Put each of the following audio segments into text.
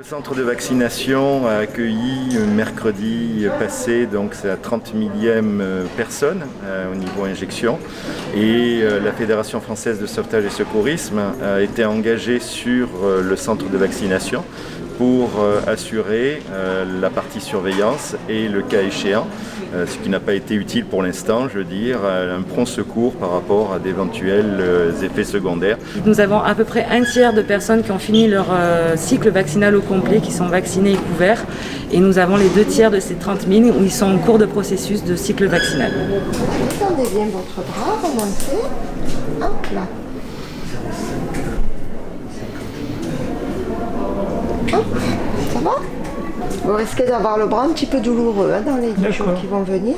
Le centre de vaccination a accueilli mercredi passé, donc c'est la 30 millième personne au niveau injection. Et la Fédération française de sauvetage et secourisme a été engagée sur le centre de vaccination pour assurer la partie surveillance et le cas échéant, ce qui n'a pas été utile pour l'instant, je veux dire, un prompt secours par rapport à d'éventuels effets secondaires. Nous avons à peu près un tiers de personnes qui ont fini leur cycle vaccinal au complet, qui sont vaccinées et couverts, et nous avons les 2 tiers de ces 30 000 où ils sont en cours de processus de cycle vaccinal. Tendez bien votre bras, remontez. Hop là. Hop, ça va? Vous risquez d'avoir le bras un petit peu douloureux dans les 10 jours qui vont venir.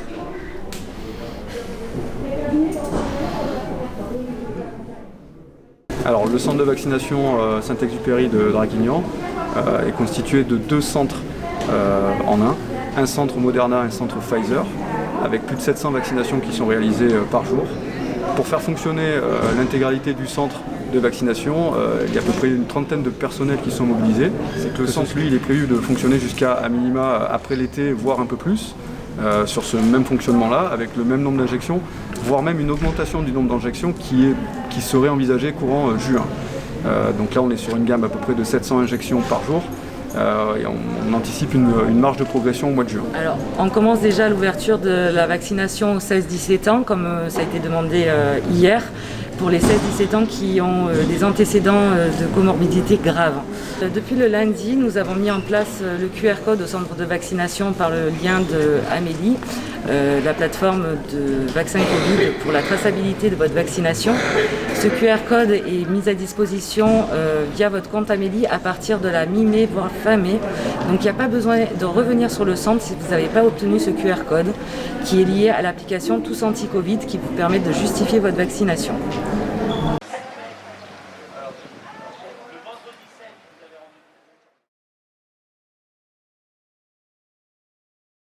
Alors, le centre de vaccination Saint-Exupéry de Draguignan est constitué de 2 centres en un centre Moderna et un centre Pfizer, avec plus de 700 vaccinations qui sont réalisées par jour. Pour faire fonctionner l'intégralité du centre de vaccination, il y a à peu près une trentaine de personnels qui sont mobilisés. C'est que le centre, lui, il est prévu de fonctionner jusqu'à à minima après l'été, voire un peu plus, sur ce même fonctionnement-là, avec le même nombre d'injections, voire même une augmentation du nombre d'injections qui serait envisagée courant juin. Donc là, on est sur une gamme à peu près de 700 injections par jour. Et on anticipe une marge de progression au mois de juin. Alors, on commence déjà l'ouverture de la vaccination aux 16-17 ans, comme ça a été demandé hier, pour les 16-17 ans qui ont des antécédents de comorbidité graves. Depuis le lundi, nous avons mis en place le QR code au centre de vaccination par le lien de Amélie, la plateforme de vaccin Covid pour la traçabilité de votre vaccination. Ce QR code est mis à disposition via votre compte Amélie à partir de la mi-mai, voire fin mai. Donc il n'y a pas besoin de revenir sur le centre si vous n'avez pas obtenu ce QR code qui est lié à l'application Tous Anti-Covid qui vous permet de justifier votre vaccination.